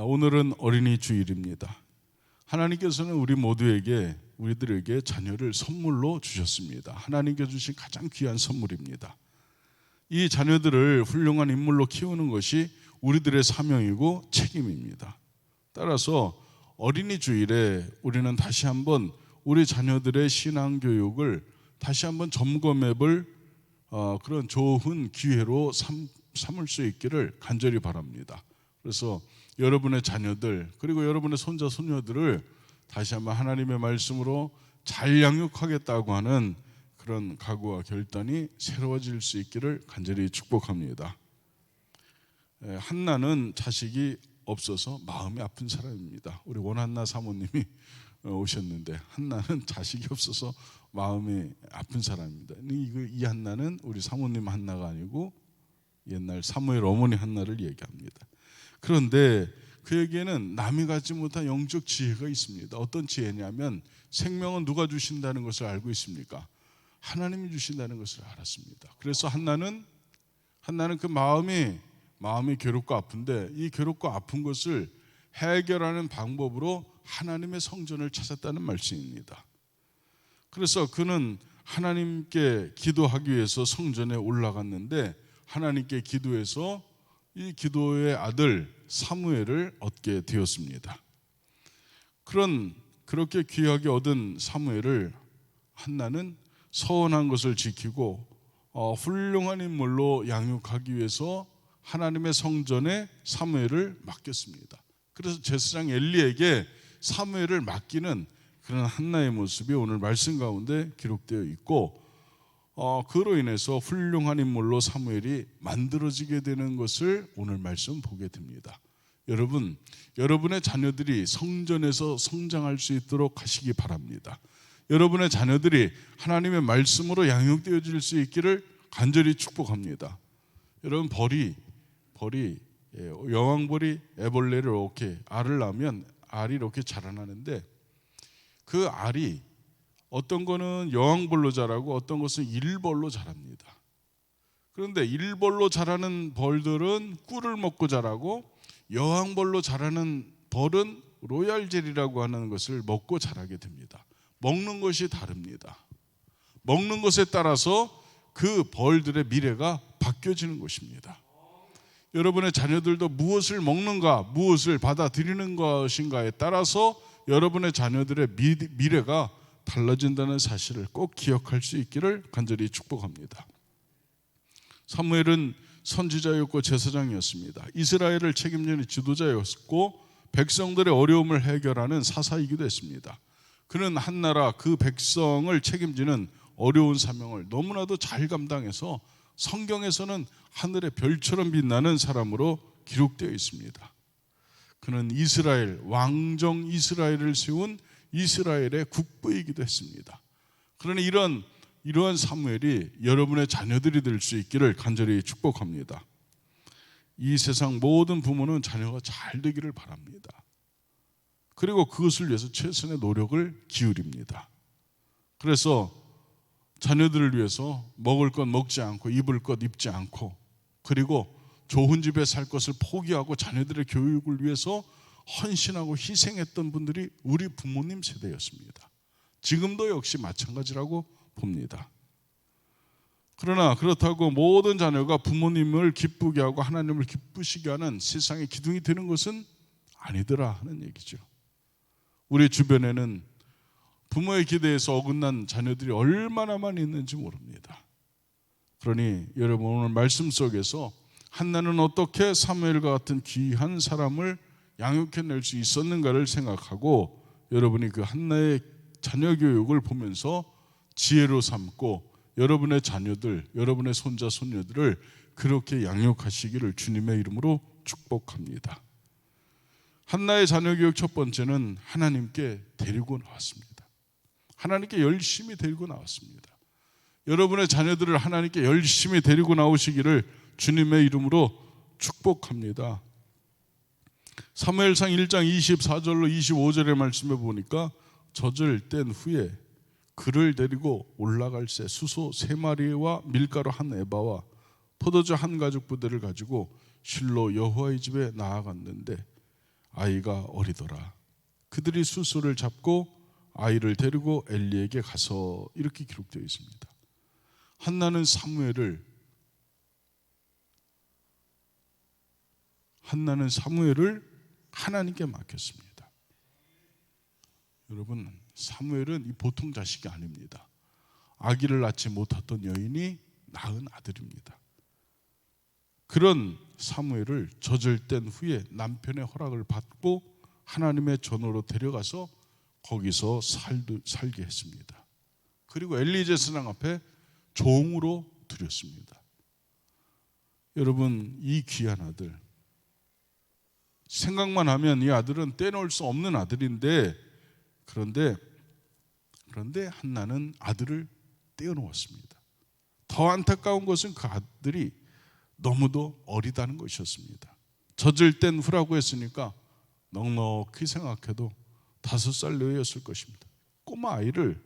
오늘은 어린이 주일입니다. 하나님께서는 우리들에게 자녀를 선물로 주셨습니다. 하나님께 주신 가장 귀한 선물입니다. 이 자녀들을 훌륭한 인물로 키우는 것이 우리들의 사명이고 책임입니다. 따라서 어린이 주일에 우리는 다시 한번 우리 자녀들의 신앙 교육을 다시 한번 점검해볼 그런 좋은 기회로 삼을 수 있기를 간절히 바랍니다. 그래서 여러분의 자녀들 그리고 여러분의 손자 손녀들을 다시 한번 하나님의 말씀으로 잘 양육하겠다고 하는 그런 각오와 결단이 새로워질 수 있기를 간절히 축복합니다. 한나는 자식이 없어서 마음이 아픈 사람입니다. 우리 원한나 사모님이 오셨는데 한나는 자식이 없어서 마음이 아픈 사람입니다. 이 한나는 우리 사모님 한나가 아니고 옛날 사무엘 어머니 한나를 얘기합니다. 그런데 그에게는 남이 갖지 못한 영적 지혜가 있습니다. 어떤 지혜냐면 생명은 누가 주신다는 것을 알고 있습니까? 하나님이 주신다는 것을 알았습니다. 그래서 한나는 그 마음이 괴롭고 아픈데 이 괴롭고 아픈 것을 해결하는 방법으로 하나님의 성전을 찾았다는 말씀입니다. 그래서 그는 하나님께 기도하기 위해서 성전에 올라갔는데 하나님께 기도해서 이 기도의 아들 사무엘을 얻게 되었습니다. 그렇게 귀하게 얻은 사무엘을 한나는 서원한 것을 지키고 훌륭한 인물로 양육하기 위해서 하나님의 성전에 사무엘을 맡겼습니다. 그래서 제사장 엘리에게 사무엘을 맡기는 그런 한나의 모습이 오늘 말씀 가운데 기록되어 있고 그로 인해서 훌륭한 인물로 사무엘이 만들어지게 되는 것을 오늘 말씀 보게 됩니다. 여러분의 자녀들이 성전에서 성장할 수 있도록 하시기 바랍니다. 여러분의 자녀들이 하나님의 말씀으로 양육되어질 수 있기를 간절히 축복합니다. 여러분 여왕벌이 애벌레를 이렇게 알을 낳으면 알이 이렇게 자라나는데 그 알이 어떤 거는 여왕벌로 자라고 어떤 것은 일벌로 자랍니다. 그런데 일벌로 자라는 벌들은 꿀을 먹고 자라고 여왕벌로 자라는 벌은 로얄젤이라고 하는 것을 먹고 자라게 됩니다. 먹는 것이 다릅니다. 먹는 것에 따라서 그 벌들의 미래가 바뀌어지는 것입니다. 여러분의 자녀들도 무엇을 먹는가, 무엇을 받아들이는 것인가에 따라서 여러분의 자녀들의 미래가 달라진다는 사실을 꼭 기억할 수 있기를 간절히 축복합니다. 사무엘은 선지자였고 제사장이었습니다. 이스라엘을 책임지는 지도자였고 백성들의 어려움을 해결하는 사사이기도 했습니다. 그는 한 나라 그 백성을 책임지는 어려운 사명을 너무나도 잘 감당해서 성경에서는 하늘의 별처럼 빛나는 사람으로 기록되어 있습니다. 그는 왕정 이스라엘을 세운 이스라엘의 국부이기도 했습니다. 그러니 이러한 사무엘이 여러분의 자녀들이 될 수 있기를 간절히 축복합니다. 이 세상 모든 부모는 자녀가 잘 되기를 바랍니다. 그리고 그것을 위해서 최선의 노력을 기울입니다. 그래서 자녀들을 위해서 먹을 것 먹지 않고 입을 것 입지 않고 그리고 좋은 집에 살 것을 포기하고 자녀들의 교육을 위해서 헌신하고 희생했던 분들이 우리 부모님 세대였습니다. 지금도 역시 마찬가지라고 봅니다. 그러나 그렇다고 모든 자녀가 부모님을 기쁘게 하고 하나님을 기쁘시게 하는 세상의 기둥이 되는 것은 아니더라 하는 얘기죠. 우리 주변에는 부모의 기대에서 어긋난 자녀들이 얼마나 많이 있는지 모릅니다. 그러니 여러분 오늘 말씀 속에서 한나는 어떻게 사무엘과 같은 귀한 사람을 양육해낼 수 있었는가를 생각하고 여러분이 그 한나의 자녀 교육을 보면서 지혜로 삼고 여러분의 자녀들, 여러분의 손자 손녀들을 그렇게 양육하시기를 주님의 이름으로 축복합니다. 한나의 자녀 교육 첫 번째는 하나님께 데리고 나왔습니다. 하나님께 열심히 데리고 나왔습니다. 여러분의 자녀들을 하나님께 열심히 데리고 나오시기를 주님의 이름으로 축복합니다. 사무엘상 1장 24절로 25절의 말씀에 보니까 젖을 뗀 후에 그를 데리고 올라갈 새 수소 3마리와 밀가루 1에바와 포도주 1가죽 부대를 가지고 실로 여호와의 집에 나아갔는데 아이가 어리더라. 그들이 숫소를 잡고 아이를 데리고 엘리에게 가서, 이렇게 기록되어 있습니다. 한나는 사무엘을 하나님께 맡겼습니다. 여러분, 사무엘은 이 보통 자식이 아닙니다. 아기를 낳지 못했던 여인이 낳은 아들입니다. 그런 사무엘을 젖을뗀 후에 남편의 허락을 받고 하나님의 전으로 데려가서 거기서 살게 했습니다. 그리고 엘리 제사장 앞에 종으로 드렸습니다. 여러분, 이 귀한 아들, 생각만 하면 이 아들은 떼놓을 수 없는 아들인데, 그런데 한나는 아들을 떼어놓았습니다. 더 안타까운 것은 그 아들이 너무도 어리다는 것이었습니다. 젖을 뗀 후라고 했으니까 넉넉히 생각해도 5살 내외였을 것입니다. 꼬마 아이를,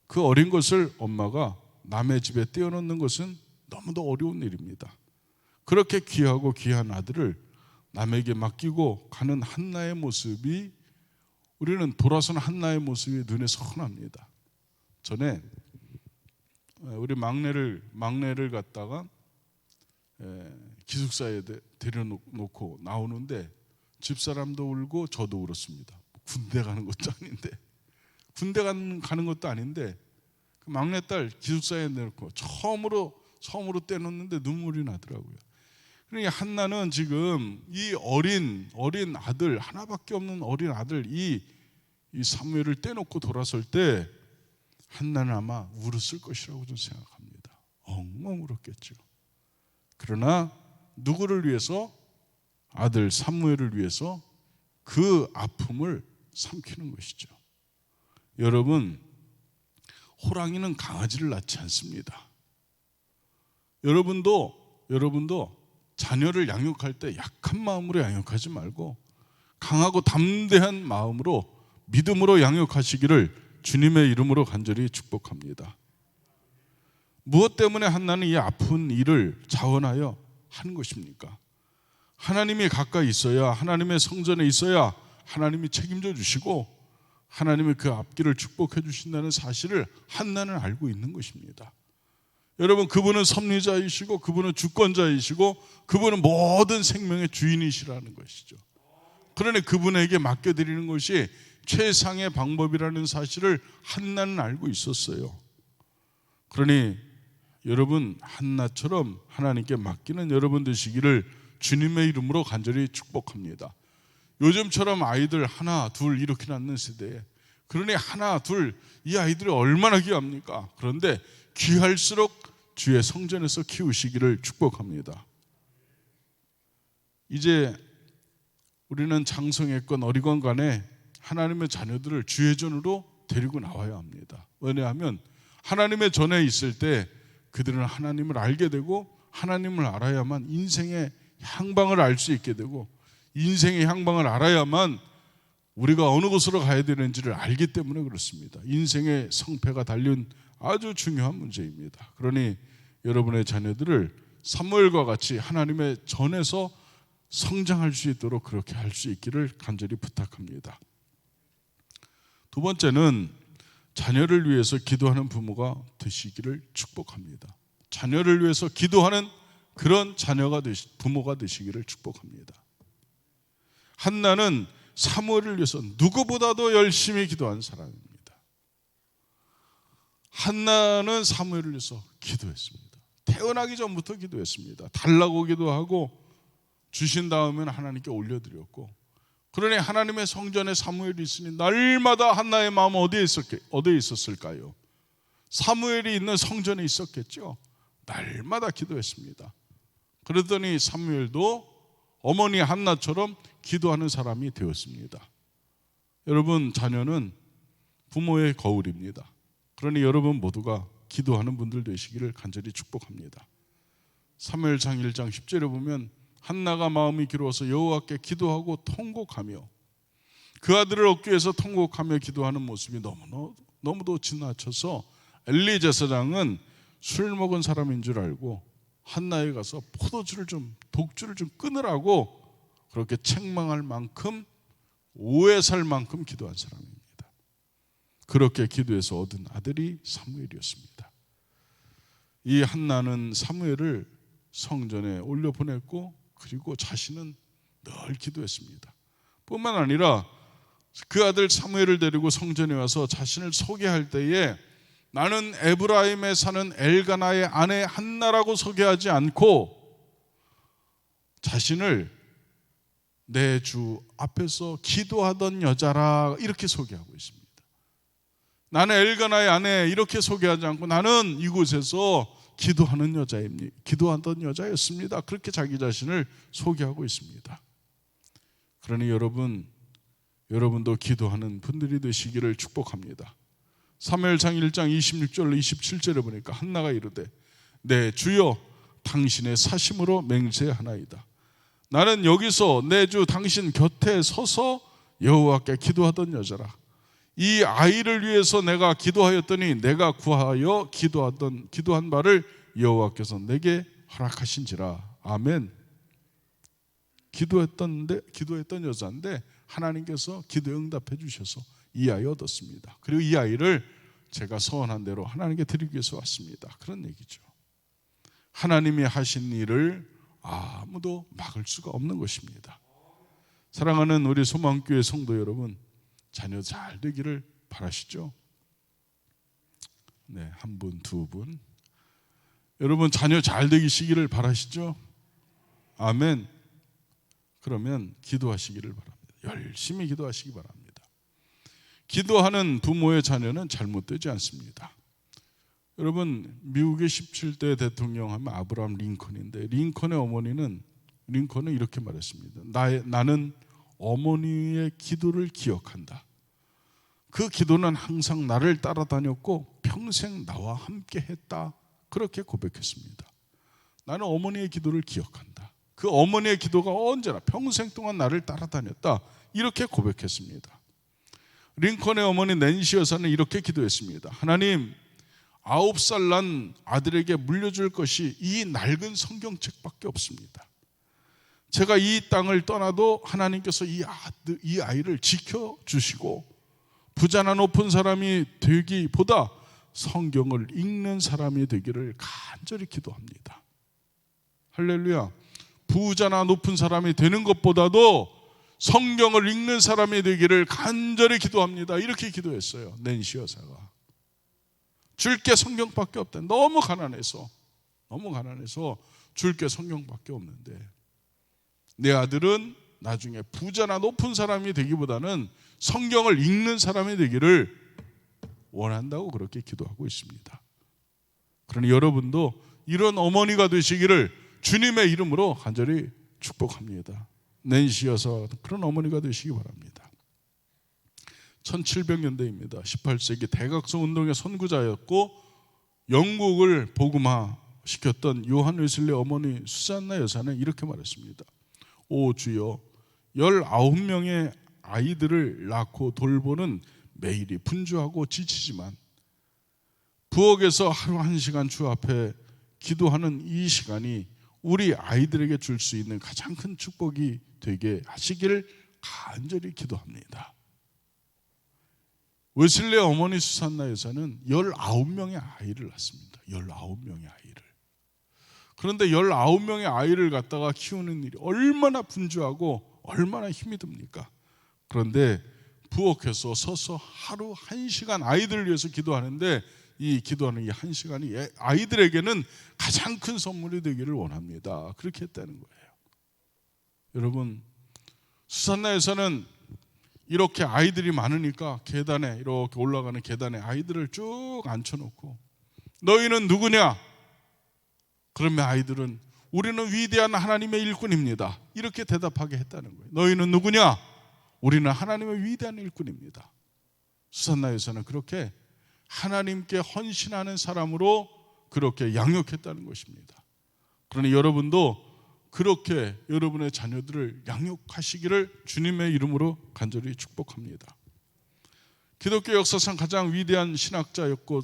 그 어린 것을 엄마가 남의 집에 떼어놓는 것은 너무도 어려운 일입니다. 그렇게 귀하고 귀한 아들을 남에게 맡기고 가는 한나의 모습이, 우리는 돌아선 한나의 모습이 눈에 선합니다. 전에 우리 막내를 갖다가 기숙사에 데려놓고 나오는데 집사람도 울고 저도 울었습니다. 군대 가는 것도 아닌데, 가는 것도 아닌데 그 막내딸 기숙사에 내놓고 처음으로 떼놓는데 눈물이 나더라고요. 그러니까 한나는 지금 이 어린 아들, 하나밖에 없는 어린 아들, 이 사무엘을 떼놓고 돌아설 때 한나는 아마 울었을 것이라고 저는 생각합니다. 엉엉 울었겠죠. 그러나 누구를 위해서? 아들 사무엘을 위해서 그 아픔을 삼키는 것이죠. 여러분, 호랑이는 강아지를 낳지 않습니다. 여러분도 자녀를 양육할 때 약한 마음으로 양육하지 말고 강하고 담대한 마음으로, 믿음으로 양육하시기를 주님의 이름으로 간절히 축복합니다. 무엇 때문에 한나는 이 아픈 일을 자원하여 하는 것입니까? 하나님이 가까이 있어야, 하나님의 성전에 있어야 하나님이 책임져 주시고 하나님이 그 앞길을 축복해 주신다는 사실을 한나는 알고 있는 것입니다. 여러분, 그분은 섭리자이시고 그분은 주권자이시고 그분은 모든 생명의 주인이시라는 것이죠. 그러니 그분에게 맡겨드리는 것이 최상의 방법이라는 사실을 한나는 알고 있었어요. 그러니 여러분, 한나처럼 하나님께 맡기는 여러분 되시기를 주님의 이름으로 간절히 축복합니다. 요즘처럼 아이들 하나 둘 이렇게 낳는 세대에, 그러니 하나 둘, 이 아이들이 얼마나 귀합니까? 그런데 귀할수록 주의 성전에서 키우시기를 축복합니다. 이제 우리는 장성했건 어리건 간에 하나님의 자녀들을 주의 전으로 데리고 나와야 합니다. 왜냐하면 하나님의 전에 있을 때 그들은 하나님을 알게 되고, 하나님을 알아야만 인생의 향방을 알 수 있게 되고, 인생의 향방을 알아야만 우리가 어느 곳으로 가야 되는지를 알기 때문에 그렇습니다. 인생의 성패가 달린 아주 중요한 문제입니다. 그러니 여러분의 자녀들을 사무엘과 같이 하나님의 전에서 성장할 수 있도록 그렇게 할 수 있기를 간절히 부탁합니다. 두 번째는 자녀를 위해서 기도하는 부모가 되시기를 축복합니다. 자녀를 위해서 기도하는 그런 부모가 되시기를 축복합니다. 한나는 사무엘을 위해서 누구보다도 열심히 기도한 사람입니다. 한나는 사무엘을 위해서 기도했습니다. 태어나기 전부터 기도했습니다. 달라고 기도하고 주신 다음에는 하나님께 올려드렸고, 그러니 하나님의 성전에 사무엘이 있으니 날마다 한나의 마음은 어디에 있었을까요? 사무엘이 있는 성전에 있었겠죠. 날마다 기도했습니다. 그러더니 사무엘도 어머니 한나처럼 기도하는 사람이 되었습니다. 여러분, 자녀는 부모의 거울입니다. 그러니 여러분 모두가 기도하는 분들 되시기를 간절히 축복합니다. 사무엘상 1장 10절에 보면 한나가 마음이 기로워서 여호와께 기도하고 통곡하며, 그 아들을 얻기 위해서 통곡하며 기도하는 모습이 너무도 지나쳐서 엘리 제사장은 술 먹은 사람인 줄 알고 한나에 가서 독주를 좀 끊으라고 그렇게 책망할 만큼 오해 살 만큼 기도한 사람입니다. 그렇게 기도해서 얻은 아들이 사무엘이었습니다. 이 한나는 사무엘을 성전에 올려보냈고 그리고 자신은 늘 기도했습니다. 뿐만 아니라 그 아들 사무엘을 데리고 성전에 와서 자신을 소개할 때에 나는 에브라임에 사는 엘가나의 아내 한나라고 소개하지 않고 자신을 내 주 앞에서 기도하던 여자라 이렇게 소개하고 있습니다. 나는 엘가나의 아내 이렇게 소개하지 않고 나는 이곳에서 기도하는 여자입니다. 기도하던 여자였습니다. 그렇게 자기 자신을 소개하고 있습니다. 그러니 여러분도 기도하는 분들이 되시기를 축복합니다. 사무엘상 1장 26절 27절에 보니까 한나가 이르되 내 주여 당신의 사심으로 맹세하나이다. 나는 여기서 내 주 당신 곁에 서서 여호와께 기도하던 여자라. 이 아이를 위해서 내가 기도하였더니 내가 구하여 기도한 바를 여호와께서 내게 허락하신지라. 아멘. 기도했던 여자인데 하나님께서 기도에 응답해 주셔서 이 아이 얻었습니다. 그리고 이 아이를 제가 소원한 대로 하나님께 드리기 위해서 왔습니다. 그런 얘기죠. 하나님이 하신 일을 아무도 막을 수가 없는 것입니다. 사랑하는 우리 소망교회 성도 여러분, 자녀 잘 되기를 바라시죠? 네, 한 분, 두 분. 여러분 자녀 잘 되시기를 바라시죠? 아멘. 그러면 기도하시기를 바랍니다. 열심히 기도하시기 바랍니다. 기도하는 부모의 자녀는 잘못되지 않습니다. 여러분 미국의 17대 대통령 하면 아브라함 링컨인데 링컨의 어머니는 이렇게 말했습니다. 나는 어머니의 기도를 기억한다. 그 기도는 항상 나를 따라다녔고 평생 나와 함께 했다. 그렇게 고백했습니다. 나는 어머니의 기도를 기억한다. 그 어머니의 기도가 언제나 평생 동안 나를 따라다녔다. 이렇게 고백했습니다. 링컨의 어머니 낸시 여사는 이렇게 기도했습니다. 하나님, 9살 난 아들에게 물려줄 것이 이 낡은 성경책밖에 없습니다. 제가 이 땅을 떠나도 하나님께서 이 아이를 지켜주시고 부자나 높은 사람이 되기보다 성경을 읽는 사람이 되기를 간절히 기도합니다. 할렐루야. 부자나 높은 사람이 되는 것보다도 성경을 읽는 사람이 되기를 간절히 기도합니다. 이렇게 기도했어요. 낸시 여사가. 줄 게 성경밖에 없다. 너무 가난해서 줄 게 성경밖에 없는데 내 아들은 나중에 부자나 높은 사람이 되기보다는 성경을 읽는 사람이 되기를 원한다고 그렇게 기도하고 있습니다. 그러니 여러분도 이런 어머니가 되시기를 주님의 이름으로 간절히 축복합니다. 낸시 여사 그런 어머니가 되시기 바랍니다. 1700년대입니다. 18세기 대각성 운동의 선구자였고 영국을 복음화시켰던 요한 웨슬리 어머니 수잔나 여사는 이렇게 말했습니다. 오 주여, 19명의 아이들을 낳고 돌보는 매일이 분주하고 지치지만 부엌에서 하루 1시간 주 앞에 기도하는 이 시간이 우리 아이들에게 줄 수 있는 가장 큰 축복이 되게 하시기를 간절히 기도합니다. 웨슬리 어머니 수산나 여사는 19명의 아이를 낳습니다. 19명의 아이를. 그런데 19명의 아이를 갖다가 키우는 일이 얼마나 분주하고 얼마나 힘이 듭니까? 그런데 부엌에서 서서 하루 1시간 아이들을 위해서 기도하는데 이 기도하는 이 1시간이 아이들에게는 가장 큰 선물이 되기를 원합니다. 그렇게 했다는 거예요. 여러분, 수산나 여사는 이렇게 아이들이 많으니까 계단에 이렇게 올라가는 계단에 아이들을 쭉 앉혀놓고 너희는 누구냐? 그러면 아이들은 우리는 위대한 하나님의 일꾼입니다. 이렇게 대답하게 했다는 거예요. 너희는 누구냐? 우리는 하나님의 위대한 일꾼입니다. 수산나 여사는 그렇게 하나님께 헌신하는 사람으로 그렇게 양육했다는 것입니다. 그러니 여러분도 그렇게 여러분의 자녀들을 양육하시기를 주님의 이름으로 간절히 축복합니다. 기독교 역사상 가장 위대한 신학자였고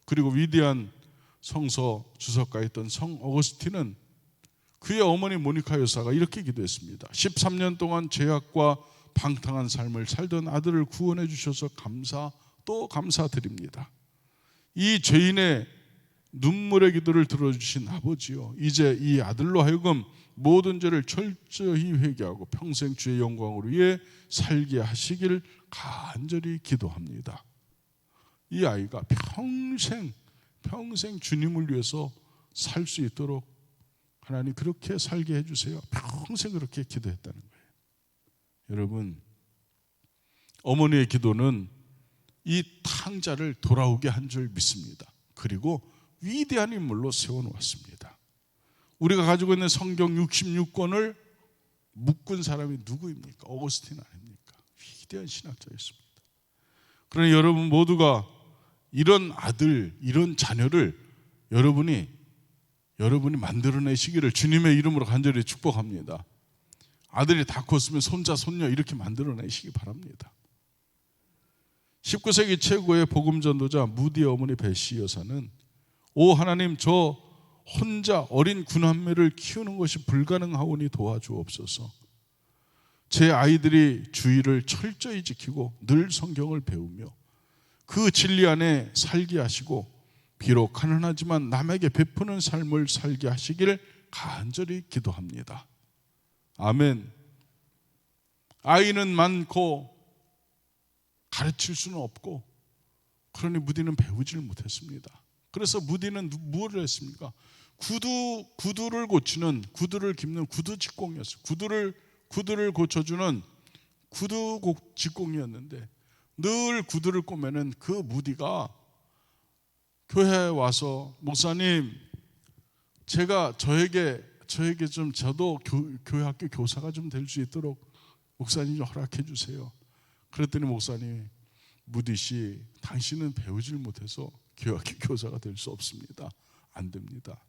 그리고 위대한 성서 주석가였던 성 어거스틴은 그의 어머니 모니카 여사가 이렇게 기도했습니다. 13년 동안 죄악과 방탕한 삶을 살던 아들을 구원해 주셔서 또 감사드립니다. 이 죄인의 눈물의 기도를 들어주신 아버지요, 이제 이 아들로 하여금 모든 죄를 철저히 회개하고 평생 주의 영광을 위해 살게 하시길 간절히 기도합니다. 이 아이가 평생 주님을 위해서 살 수 있도록 하나님 그렇게 살게 해주세요. 평생 그렇게 기도했다는 거예요. 여러분, 어머니의 기도는 이 탕자를 돌아오게 한 줄 믿습니다. 그리고 위대한 인물로 세워놓았습니다. 우리가 가지고 있는 성경 66권을 묶은 사람이 누구입니까? 어거스틴 아닙니까? 위대한 신학자였습니다. 그러니 여러분 모두가 이런 아들, 이런 자녀를 여러분이 만들어내시기를 주님의 이름으로 간절히 축복합니다. 아들이 다 컸으면 손자, 손녀 이렇게 만들어내시기 바랍니다. 19세기 최고의 복음 전도자 무디의 어머니 베시 여사는, 오 하나님, 저 혼자 어린 군함매를 키우는 것이 불가능하오니 도와주옵소서. 제 아이들이 주의를 철저히 지키고 늘 성경을 배우며 그 진리 안에 살게 하시고 비록 가난하지만 남에게 베푸는 삶을 살게 하시길 간절히 기도합니다. 아멘. 아이는 많고 가르칠 수는 없고, 그러니 무디는 배우지를 못했습니다. 그래서 무디는 무엇을 했습니까? 구두를 고치는, 구두를 깁는 구두 직공이었어요. 구두를 고쳐주는 구두 직공이었는데, 늘 구두를 꼬매는 그 무디가 교회에 와서, 목사님, 제가 저에게 좀, 저도 교회 학교 교사가 좀 될 수 있도록 목사님 좀 허락해 주세요. 그랬더니 목사님이, 무디 씨, 당신은 배우질 못해서 교회 학교 교사가 될 수 없습니다. 안 됩니다.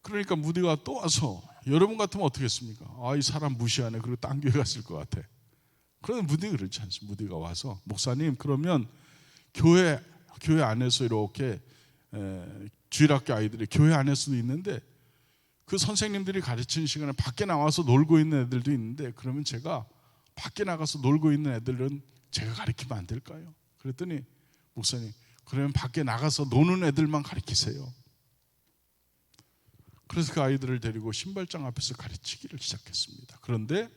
그러니까 무디가 또 와서, 여러분 같으면 어떻게 했습니까? 이 사람 무시하네. 그리고 딴 교회 갔을 것 같아. 그런데 무디가 그렇지 않습니다. 무디가 와서, 목사님, 그러면 교회 안에서 이렇게 주일학교 아이들이 교회 안에서도 있는데, 그 선생님들이 가르치는 시간에 밖에 나와서 놀고 있는 애들도 있는데, 그러면 제가 밖에 나가서 놀고 있는 애들은 제가 가르치면 안 될까요? 그랬더니 목사님, 그러면 밖에 나가서 노는 애들만 가르치세요. 그래서 그 아이들을 데리고 신발장 앞에서 가르치기를 시작했습니다. 그런데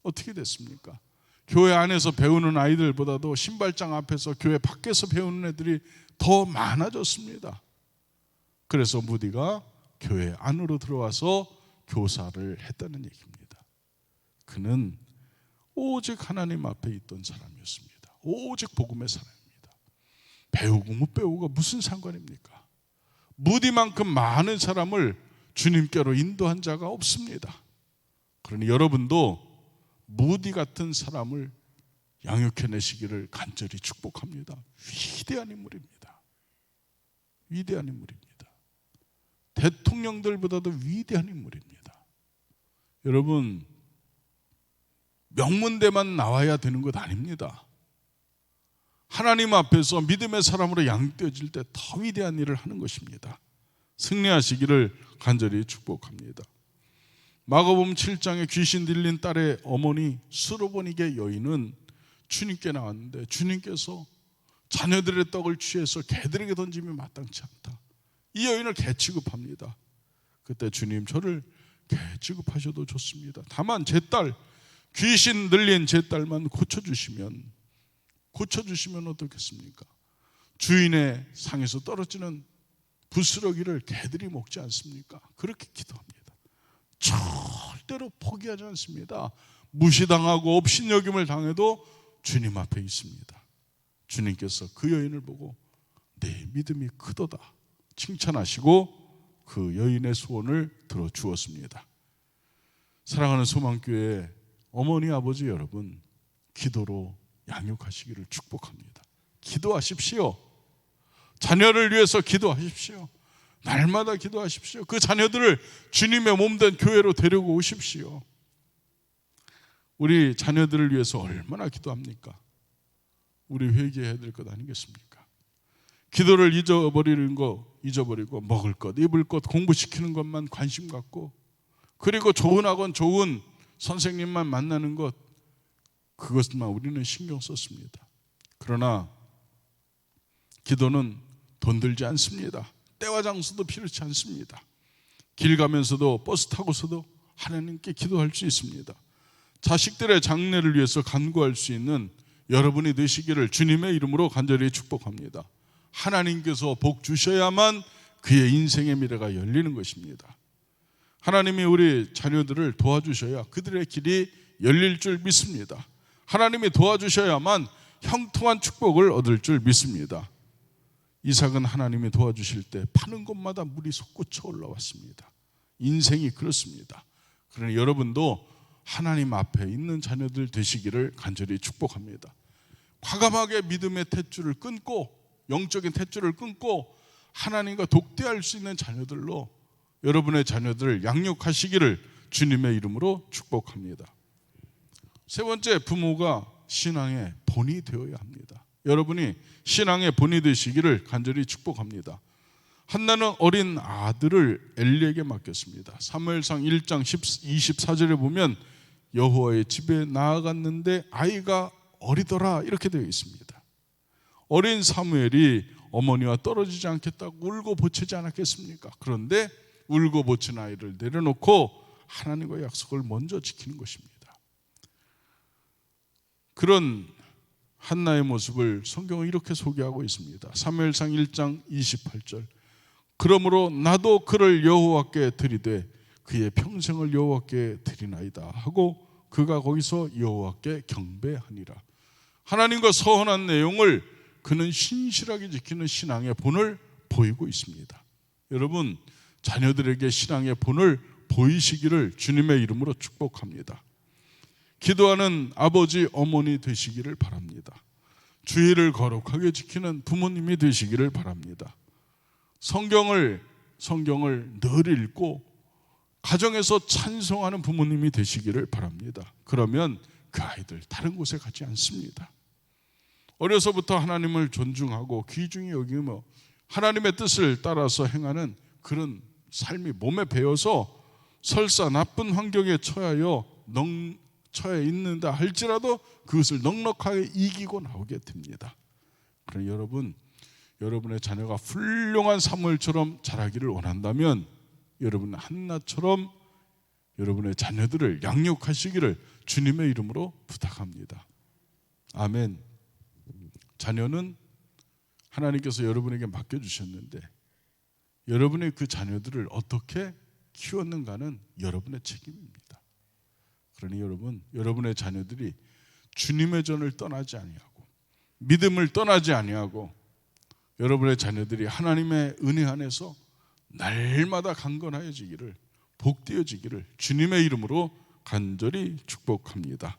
어떻게 됐습니까? 교회 안에서 배우는 아이들보다도 신발장 앞에서, 교회 밖에서 배우는 애들이 더 많아졌습니다. 그래서 무디가 교회 안으로 들어와서 교사를 했다는 얘기입니다. 그는 오직 하나님 앞에 있던 사람이었습니다. 오직 복음의 사람입니다. 배우고 못 배우고 무슨 상관입니까? 무디만큼 많은 사람을 주님께로 인도한 자가 없습니다. 그러니 여러분도 무디 같은 사람을 양육해내시기를 간절히 축복합니다. 위대한 인물입니다. 위대한 인물입니다. 대통령들보다도 위대한 인물입니다. 여러분, 명문대만 나와야 되는 것 아닙니다. 하나님 앞에서 믿음의 사람으로 양육되어질 때 더 위대한 일을 하는 것입니다. 승리하시기를 간절히 축복합니다. 마가복음 7장에 귀신 들린 딸의 어머니 스로보니게 여인은 주님께 나왔는데, 주님께서 자녀들의 떡을 취해서 개들에게 던짐이 마땅치 않다. 이 여인을 개 취급합니다. 그때 주님, 저를 개 취급하셔도 좋습니다. 다만 제 딸, 귀신 들린 제 딸만 고쳐주시면 어떻겠습니까? 주인의 상에서 떨어지는 부스러기를 개들이 먹지 않습니까? 그렇게 기도합니다. 절대로 포기하지 않습니다. 무시당하고 업신여김을 당해도 주님 앞에 있습니다. 주님께서 그 여인을 보고 내 믿음이 크도다 칭찬하시고 그 여인의 소원을 들어주었습니다. 사랑하는 소망교회 어머니 아버지 여러분, 기도로 양육하시기를 축복합니다. 기도하십시오. 자녀를 위해서 기도하십시오. 날마다 기도하십시오. 그 자녀들을 주님의 몸된 교회로 데리고 오십시오. 우리 자녀들을 위해서 얼마나 기도합니까? 우리 회개해야 될 것 아니겠습니까? 기도를 잊어버리는 거 잊어버리고 먹을 것, 입을 것, 공부시키는 것만 관심 갖고, 그리고 좋은 학원, 좋은 선생님만 만나는 것, 그것만 우리는 신경 썼습니다. 그러나 기도는 돈 들지 않습니다. 때와 장소도 필요치 않습니다. 길 가면서도 버스 타고서도 하나님께 기도할 수 있습니다. 자식들의 장래를 위해서 간구할 수 있는 여러분이 되시기를 주님의 이름으로 간절히 축복합니다. 하나님께서 복 주셔야만 그의 인생의 미래가 열리는 것입니다. 하나님이 우리 자녀들을 도와주셔야 그들의 길이 열릴 줄 믿습니다. 하나님이 도와주셔야만 형통한 축복을 얻을 줄 믿습니다. 이삭은 하나님이 도와주실 때 파는 곳마다 물이 솟구쳐 올라왔습니다. 인생이 그렇습니다. 그러니 여러분도 하나님 앞에 있는 자녀들 되시기를 간절히 축복합니다. 과감하게 믿음의 탯줄을 끊고, 영적인 탯줄을 끊고 하나님과 독대할 수 있는 자녀들로 여러분의 자녀들을 양육하시기를 주님의 이름으로 축복합니다. 세 번째, 부모가 신앙의 본이 되어야 합니다. 여러분이 신앙의 본이 되시기를 간절히 축복합니다. 한나는 어린 아들을 엘리에게 맡겼습니다. 사무엘상 1장 24절에 보면 여호와의 집에 나아갔는데 아이가 어리더라, 이렇게 되어 있습니다. 어린 사무엘이 어머니와 떨어지지 않겠다고 울고 보채지 않았겠습니까? 그런데 울고 보친 아이를 내려놓고 하나님과의 약속을 먼저 지키는 것입니다. 그런 한나의 모습을 성경은 이렇게 소개하고 있습니다. 사무엘상 1장 28절, 그러므로 나도 그를 여호와께 드리되 그의 평생을 여호와께 드리나이다 하고 그가 거기서 여호와께 경배하니라. 하나님과 서원한 내용을 그는 신실하게 지키는 신앙의 본을 보이고 있습니다. 여러분, 자녀들에게 신앙의 본을 보이시기를 주님의 이름으로 축복합니다. 기도하는 아버지, 어머니 되시기를 바랍니다. 주의를 거룩하게 지키는 부모님이 되시기를 바랍니다. 성경을 늘 읽고 가정에서 찬송하는 부모님이 되시기를 바랍니다. 그러면 그 아이들 다른 곳에 가지 않습니다. 어려서부터 하나님을 존중하고 귀중히 여기며 하나님의 뜻을 따라서 행하는 그런 삶이 몸에 배어서 설사 나쁜 환경에 처해 있는다 할지라도 그것을 넉넉하게 이기고 나오게 됩니다. 그러니 여러분의 자녀가 훌륭한 사무엘처럼 자라기를 원한다면 여러분 한나처럼 여러분의 자녀들을 양육하시기를 주님의 이름으로 부탁합니다. 아멘. 자녀는 하나님께서 여러분에게 맡겨주셨는데 여러분의 그 자녀들을 어떻게 키웠는가는 여러분의 책임입니다. 그러니 여러분의 자녀들이 주님의 전을 떠나지 아니하고 믿음을 떠나지 아니하고 여러분의 자녀들이 하나님의 은혜 안에서 날마다 강건하여지기를, 복되어지기를 주님의 이름으로 간절히 축복합니다.